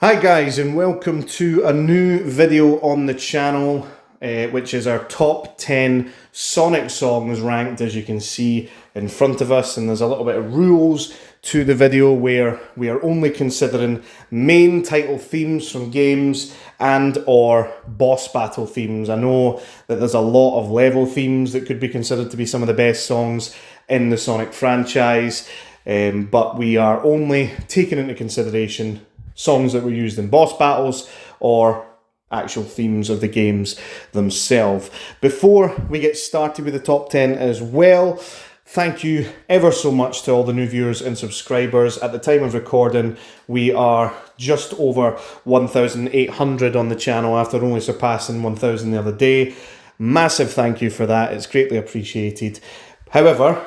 Hi guys, and welcome to a new video on the channel, which is our top 10 Sonic songs ranked, as you can see in front of us. And there's a little bit of rules to the video where we are only considering main title themes from games and or boss battle themes. I know that there's a lot of level themes that could be considered to be some of the best songs in the Sonic franchise, but we are only taking into consideration songs that were used in boss battles or actual themes of the games themselves. Before we get started with the top 10 as well, thank you ever so much to all the new viewers and subscribers. At the time of recording, we are just over 1,800 on the channel after only surpassing 1,000 the other day. Massive thank you for that, it's greatly appreciated. However,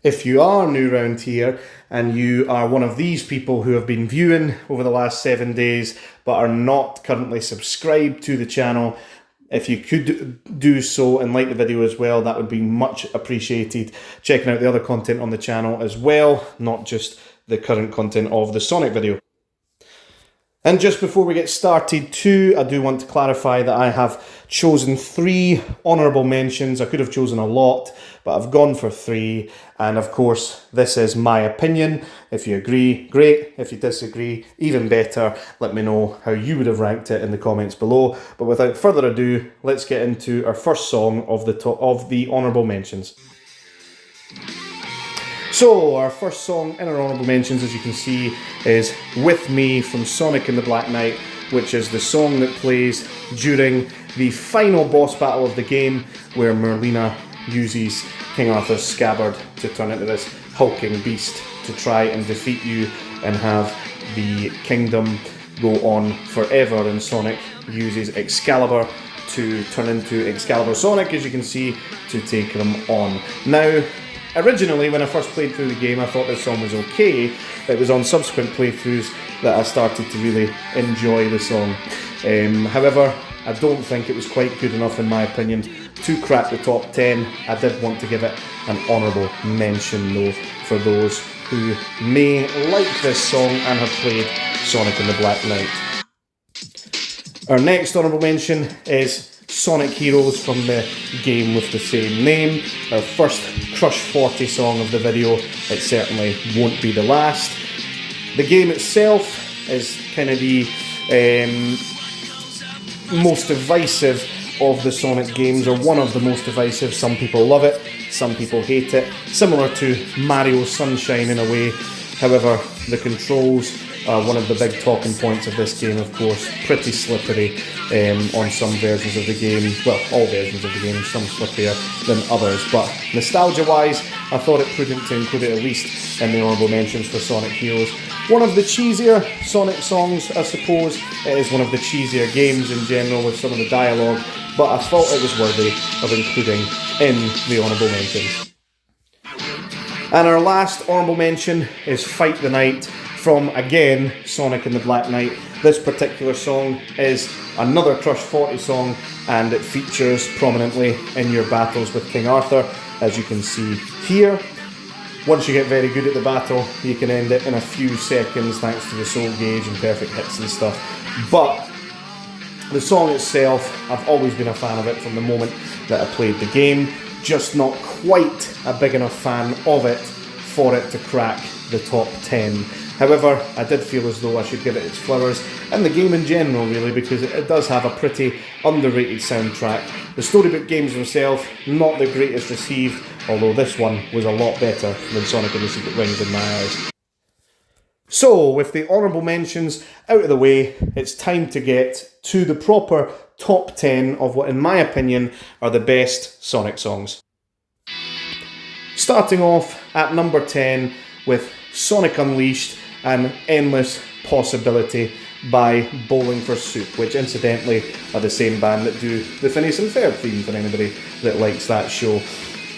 if you are new around here and you are one of these people who have been viewing over the last 7 days but are not currently subscribed to the channel, if you could do so and like the video as well, that would be much appreciated. Checking out the other content on the channel as well, not just the current content of the Sonic video. And just before we get started too, I do want to clarify that I have chosen 3 honourable mentions. I could have chosen a lot, but I've gone for 3. And of course, this is my opinion. If you agree, great. If you disagree, even better. Let me know how you would have ranked it in the comments below. But without further ado, let's get into our first song of the honourable mentions. So, our first song in our honourable mentions, as you can see, is With Me from Sonic and the Black Knight, which is the song that plays during the final boss battle of the game, where Merlina uses King Arthur's scabbard to turn into this hulking beast to try and defeat you and have the kingdom go on forever, and Sonic uses Excalibur to turn into Excalibur Sonic, as you can see, to take them on. Now, originally, when I first played through the game, I thought this song was okay. It was on subsequent playthroughs that I started to really enjoy the song. However, I don't think it was quite good enough, in my opinion, to crack the top 10. I did want to give it an honourable mention, though, for those who may like this song and have played Sonic and the Black Knight. Our next honourable mention is Sonic Heroes from the game with the same name. Our first Crush 40 song of the video. It certainly won't be the last. The game itself is kind of the most divisive of the Sonic games, or one of the most divisive. Some people love it, some people hate it. Similar to Mario Sunshine in a way. However, the controls are one of the big talking points of this game, of course. Pretty slippery on some versions of the game. Well, all versions of the game, some slipperier than others. But nostalgia-wise, I thought it prudent to include it at least in the honourable mentions for Sonic Heroes. One of the cheesier Sonic songs, I suppose. It is one of the cheesier games in general with some of the dialogue, but I thought it was worthy of including in the honourable mentions. And our last honourable mention is Fight the Night from, again, Sonic and the Black Knight. This particular song is another Crush 40 song, and it features prominently in your battles with King Arthur, as you can see here. Once you get very good at the battle, you can end it in a few seconds thanks to the soul gauge and perfect hits and stuff. But the song itself, I've always been a fan of it from the moment that I played the game. Just not quite a big enough fan of it for it to crack the top 10. However, I did feel as though I should give it its flowers, and the game in general really, because it does have a pretty underrated soundtrack. The storybook games themselves, not the greatest received, although this one was a lot better than Sonic and the Secret Rings in my eyes. So, with the honourable mentions out of the way, it's time to get to the proper top 10 of what, in my opinion, are the best Sonic songs. Starting off at number 10 with Sonic Unleashed and Endless Possibility by Bowling for Soup, which incidentally are the same band that do the Phineas and Ferb theme, for anybody that likes that show.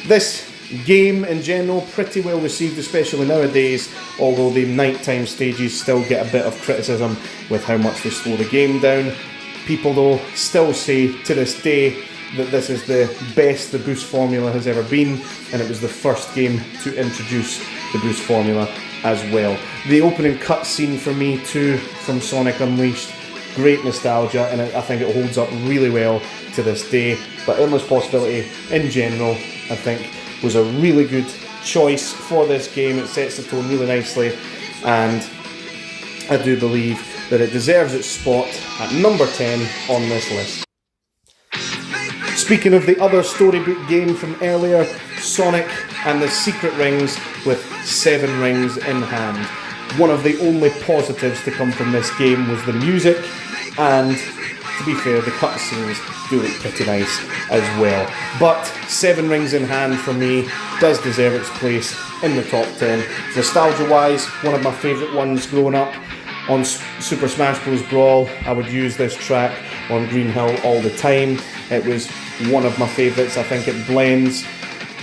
This game in general, pretty well received, especially nowadays, although the nighttime stages still get a bit of criticism with how much they slow the game down. People though still say to this day that this is the best the boost formula has ever been, and it was the first game to introduce the boost formula as well. The opening cutscene for me too, from Sonic Unleashed, great nostalgia, and I think it holds up really well to this day. But Endless Possibility in general, I think, was a really good choice for this game. It sets the tone really nicely, and I do believe that it deserves its spot at number 10 on this list. Speaking of the other storybook game from earlier, Sonic and the Secret Rings with 7 rings in hand. One of the only positives to come from this game was the music, and to be fair, the cutscenes do look pretty nice as well. But 7 rings in hand for me does deserve its place in the top 10. Nostalgia-wise, one of my favourite ones growing up. On Super Smash Bros. Brawl, I would use this track on Green Hill all the time. It was one of my favourites. I think it blends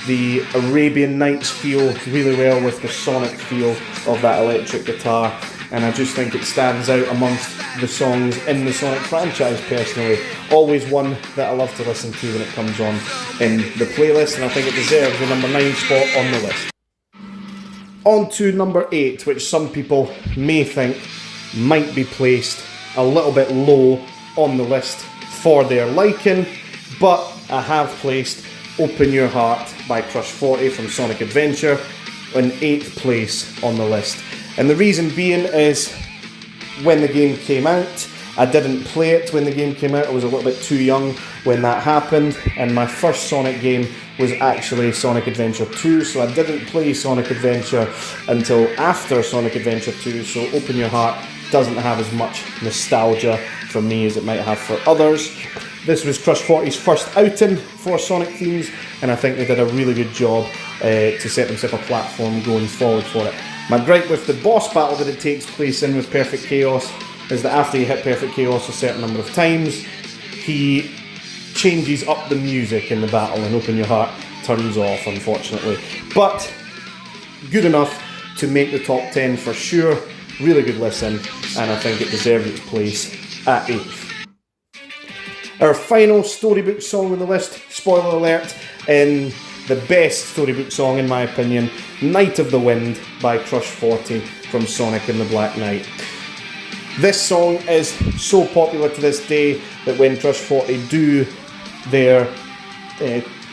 the Arabian Nights feel really well with the Sonic feel of that electric guitar, and I just think it stands out amongst the songs in the Sonic franchise personally. Always one that I love to listen to when it comes on in the playlist, and I think it deserves the number 9 spot on the list. On to number 8, which some people may think might be placed a little bit low on the list for their liking, but I have placed Open Your Heart by Crush 40 from Sonic Adventure in 8th place on the list. And the reason being is, when the game came out, I didn't play it when the game came out. I was a little bit too young when that happened, and my first Sonic game was actually Sonic Adventure 2, so I didn't play Sonic Adventure until after Sonic Adventure 2, so Open Your Heart doesn't have as much nostalgia for me as it might have for others. This was Crush 40's first outing for Sonic themes, and I think they did a really good job to set themselves a platform going forward for it. My gripe with the boss battle that it takes place in with Perfect Chaos is that after you hit Perfect Chaos a certain number of times, he changes up the music in the battle, and Open Your Heart turns off, unfortunately. But good enough to make the top 10 for sure. Really good listen, and I think it deserves its place at 8th. Our final storybook song on the list, spoiler alert, in the best storybook song in my opinion, Night of the Wind by Crush 40 from Sonic and the Black Knight. This song is so popular to this day that when Crush 40 do their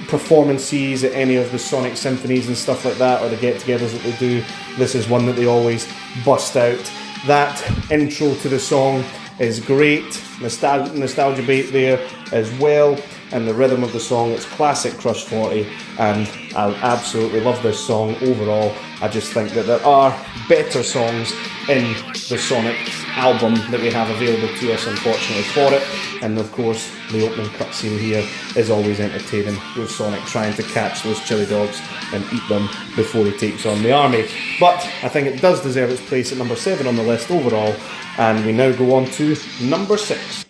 performances at any of the Sonic symphonies and stuff like that, or the get-togethers that they do, this is one that they always bust out. That intro to the song is great, nostalgia bait there as well, and the rhythm of the song, it's classic Crush 40, and I absolutely love this song overall. I just think that there are better songs in the Sonic album that we have available to us, unfortunately, for it. And of course, the opening cutscene here is always entertaining, with Sonic trying to catch those chili dogs and eat them before he takes on the army. But I think it does deserve its place at number 7 on the list overall, and we now go on to number 6.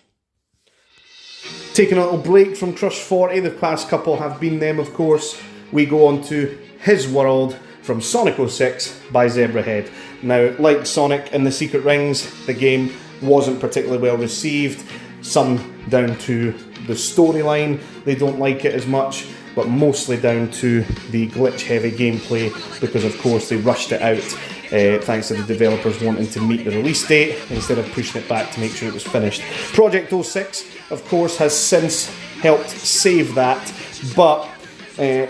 Taking a little break from Crush 40, the past couple have been them, of course. We go on to His World from Sonic 06 by Zebrahead. Now, like Sonic and the Secret Rings, the game wasn't particularly well received. Some down to the storyline, they don't like it as much, but mostly down to the glitch-heavy gameplay, because of course they rushed it out thanks to the developers wanting to meet the release date instead of pushing it back to make sure it was finished. Project 06, of course, has since helped save that, but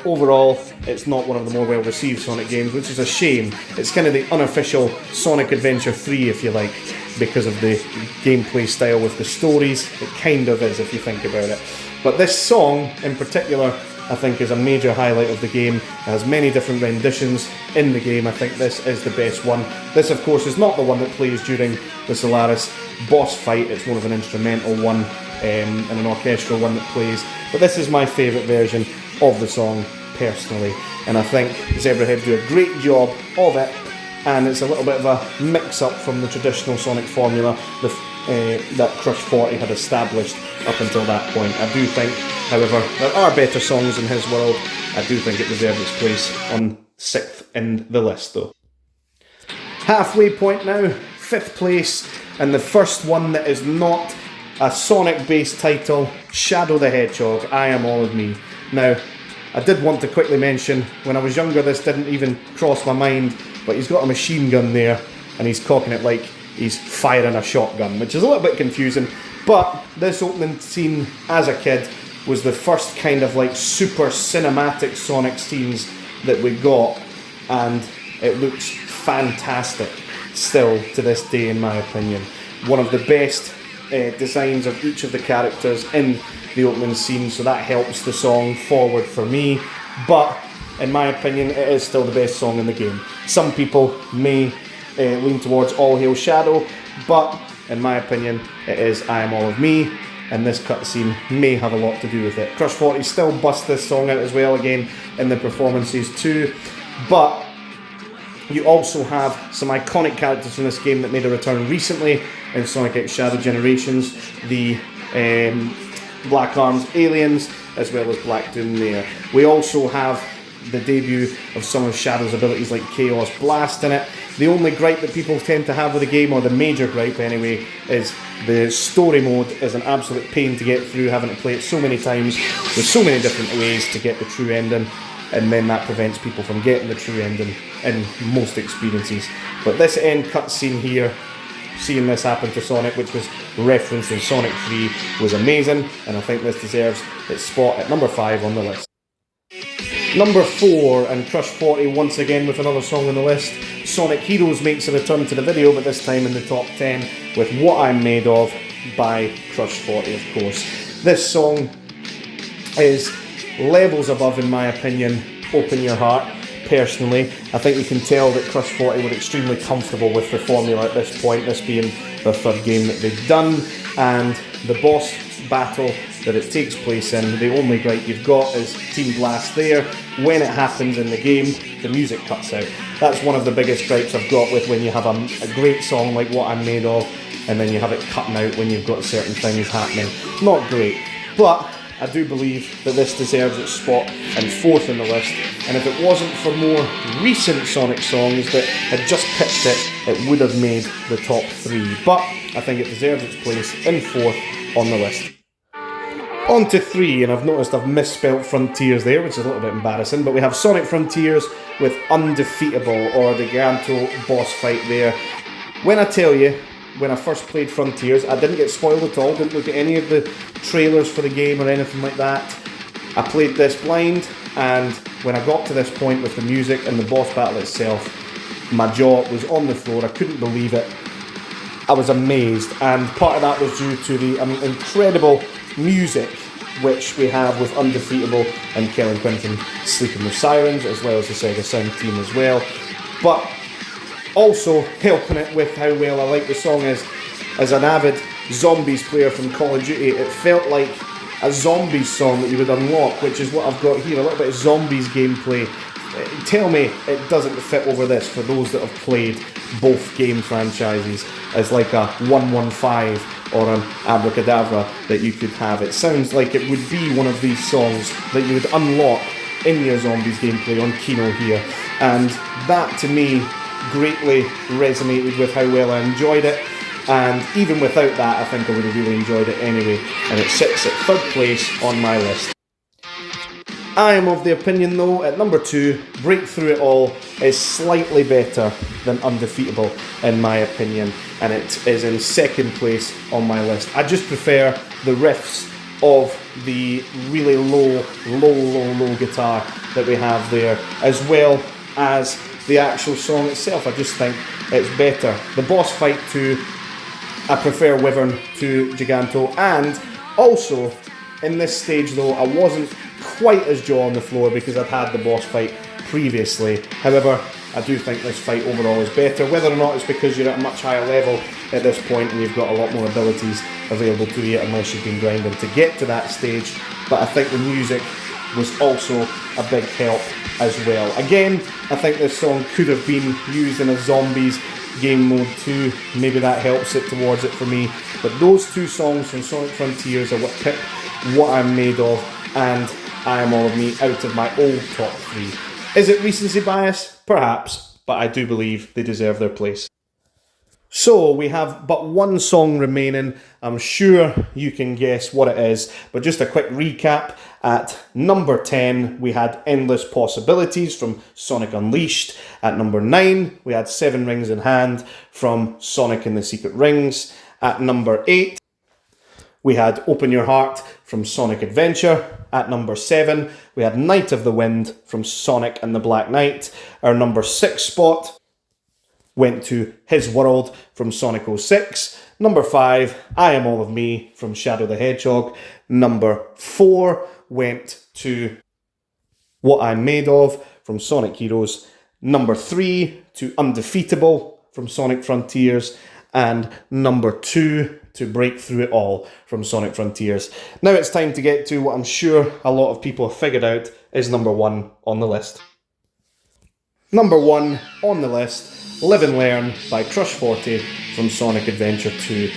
overall, it's not one of the more well-received Sonic games, which is a shame. It's kind of the unofficial Sonic Adventure 3, if you like, because of the gameplay style with the stories. It kind of is, if you think about it. But this song, in particular, I think is a major highlight of the game. It has many different renditions in the game. I think this is the best one. This, of course, is not the one that plays during the Solaris boss fight. It's more of an instrumental one and an orchestral one that plays. But this is my favourite version of the song, personally. And I think Zebrahead do a great job of it. And it's a little bit of a mix-up from the traditional Sonic formula that Crush 40 had established up until that point. I do think, however, there are better songs in His World. I do think it deserves its place on 6th in the list, though. Halfway point now, 5th place, and the first one that is not a Sonic-based title, Shadow the Hedgehog, I Am All of Me. Now, I did want to quickly mention, when I was younger, this didn't even cross my mind but he's got a machine gun there, and he's cocking it like he's firing a shotgun, which is a little bit confusing. But this opening scene as a kid was the first kind of like super cinematic Sonic scenes that we got, and it looks fantastic still to this day, in my opinion. One of the best designs of each of the characters in the opening scene, so that helps the song forward for me. But in my opinion, it is still the best song in the game. Some people may lean towards All Hail Shadow, but in my opinion, it is I Am All of Me, and this cutscene may have a lot to do with it. Crush 40 still busts this song out as well, again in the performances too, but you also have some iconic characters from this game that made a return recently in Sonic X Shadow Generations, the Black Arms aliens, as well as Black Doom there. We also have the debut of some of Shadow's abilities like Chaos Blast in it. The only gripe that people tend to have with the game, or the major gripe anyway, is the story mode is an absolute pain to get through, having to play it so many times with so many different ways to get the true ending, and then that prevents people from getting the true ending in most experiences. But this end cutscene here, seeing this happen to Sonic, which was referenced in Sonic 3, was amazing, and I think this deserves its spot at number 5 on the list. Number 4, and Crush 40 once again with another song on the list. Sonic Heroes makes a return to the video, but this time in the top 10 with What I'm Made Of by Crush 40, of course. This song is levels above, in my opinion, Open Your Heart. Personally, I think you can tell that Crush 40 were extremely comfortable with the formula at this point, this being the third game that they've done, and the boss battle that it takes place in, the only gripe you've got is Team Blast there. When it happens in the game, the music cuts out. That's one of the biggest gripes I've got with when you have a great song like What I'm Made Of, and then you have it cutting out when you've got certain things happening. Not great, but I do believe that this deserves its spot in 4th on the list, and if it wasn't for more recent Sonic songs that had just picked it, it would have made the top 3. But I think it deserves its place in 4th on the list. On to 3, and I've noticed I've misspelt Frontiers there, which is a little bit embarrassing, but we have Sonic Frontiers with Undefeatable, or the Giganto boss fight there. When I tell you, when I first played Frontiers, I didn't get spoiled at all, didn't look at any of the trailers for the game or anything like that. I played this blind, and when I got to this point with the music and the boss battle itself, my jaw was on the floor. I couldn't believe it. I was amazed, and part of that was due to the incredible music which we have with Undefeatable and Kellen Quinton Sleeping with Sirens, as well as the Sega Sound team as well. But also helping it with how well I like the song is, as an avid Zombies player from Call of Duty, it felt like a Zombies song that you would unlock, which is what I've got here, a little bit of Zombies gameplay. Tell me it doesn't fit over this for those that have played both game franchises, as like a 115 or an Abracadabra that you could have. It sounds like it would be one of these songs that you would unlock in your Zombies gameplay on Kino here, and that to me greatly resonated with how well I enjoyed it, and even without that I think I would have really enjoyed it anyway, and it sits at 3rd place on my list. I am of the opinion though, at number 2, Break Through It All is slightly better than Undefeatable in my opinion, and it is in 2nd place on my list. I just prefer the riffs of the really low guitar that we have there, as well as the actual song itself. I just think it's better. The boss fight too, I prefer Wyvern to Giganto, and also in this stage though I wasn't quite as jaw on the floor because I'd had the boss fight previously. However, I do think this fight overall is better, whether or not it's because you're at a much higher level at this point and you've got a lot more abilities available to you unless you've been grinding to get to that stage. But I think the music was also a big help as well. Again, I think this song could have been used in a Zombies game mode too. Maybe that helps it towards it for me. But those 2 songs from Sonic Frontiers are what picked What I'm Made Of and I Am All of Me out of my old top 3. Is it recency bias? Perhaps, but I do believe they deserve their place. So we have but one song remaining. I'm sure you can guess what it is, but just a quick recap. At number 10, we had Endless Possibilities from Sonic Unleashed. At number 9, we had Seven Rings in Hand from Sonic and the Secret Rings. At number 8, we had Open Your Heart from Sonic Adventure. At number 7, we had Night of the Wind from Sonic and the Black Knight. Our number 6 spot went to His World from Sonic 06. Number 5, I Am All of Me from Shadow the Hedgehog. Number 4 went to What I'm Made Of from Sonic Heroes. Number 3 to Undefeatable from Sonic Frontiers. And number 2 to Break Through It All from Sonic Frontiers. Now it's time to get to what I'm sure a lot of people have figured out is number 1 on the list. Number 1 on the list, Live and Learn by Crush 40 from Sonic Adventure 2.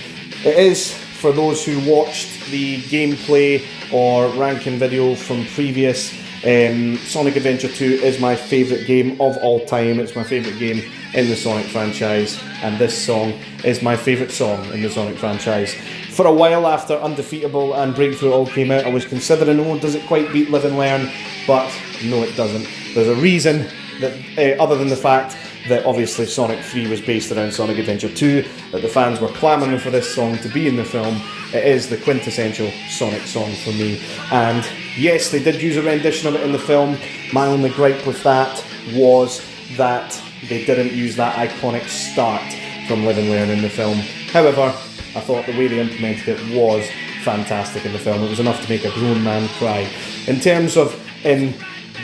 It is, for those who watched the gameplay or ranking video from previous, Sonic Adventure 2 is my favourite game of all time. It's my favourite game in the Sonic franchise, and this song is my favourite song in the Sonic franchise. For a while after Undefeatable and Break Through It All came out, I was considering, oh, does it quite beat Live and Learn? But no, it doesn't. There's a reason that, other than the fact that obviously Sonic 3 was based around Sonic Adventure 2, that the fans were clamouring for this song to be in the film. It is the quintessential Sonic song for me. And yes, they did use a rendition of it in the film. My only gripe with that was that they didn't use that iconic start from Live and Learn in the film. However, I thought the way they implemented it was fantastic in the film. It was enough to make a grown man cry. In terms of in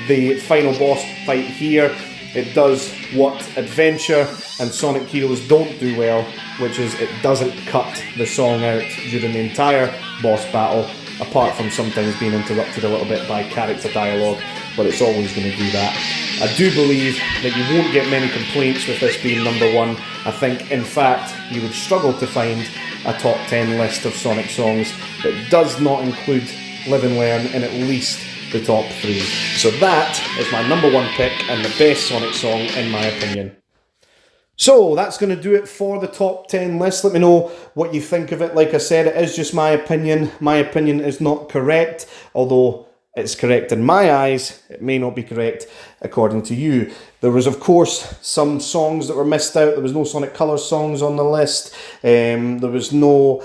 the final boss fight here, it does what Adventure and Sonic Heroes don't do well, which is it doesn't cut the song out during the entire boss battle, apart from sometimes being interrupted a little bit by character dialogue, but it's always going to do that. I do believe that you won't get many complaints with this being number 1. I think, in fact, you would struggle to find a top 10 list of Sonic songs that does not include Live and Learn in at least the top 3. So that is my number 1 pick and the best Sonic song in my opinion. So that's going to do it for the top 10 list. Let me know what you think of it. Like I said, it is just my opinion. My opinion is not correct, although it's correct in my eyes. It may not be correct according to you. There was, of course, some songs that were missed out. There was no Sonic Colors songs on the list. There was no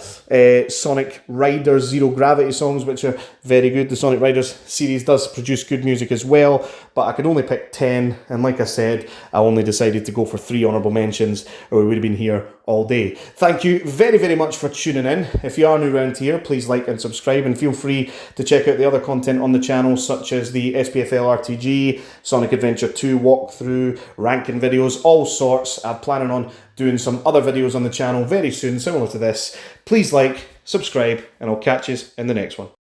Sonic Riders Zero Gravity songs, which are very good. The Sonic Riders series does produce good music as well, but I could only pick 10, and like I said, I only decided to go for 3 honourable mentions, or we would have been here all day. Thank you very, very much for tuning in. If you are new around here, please like and subscribe, and feel free to check out the other content on the channel, such as the SPFL RTG, Sonic Adventure 2 walkthrough, ranking videos, all sorts. I'm planning on doing some other videos on the channel very soon, similar to this. Please like, subscribe, and I'll catch you in the next one.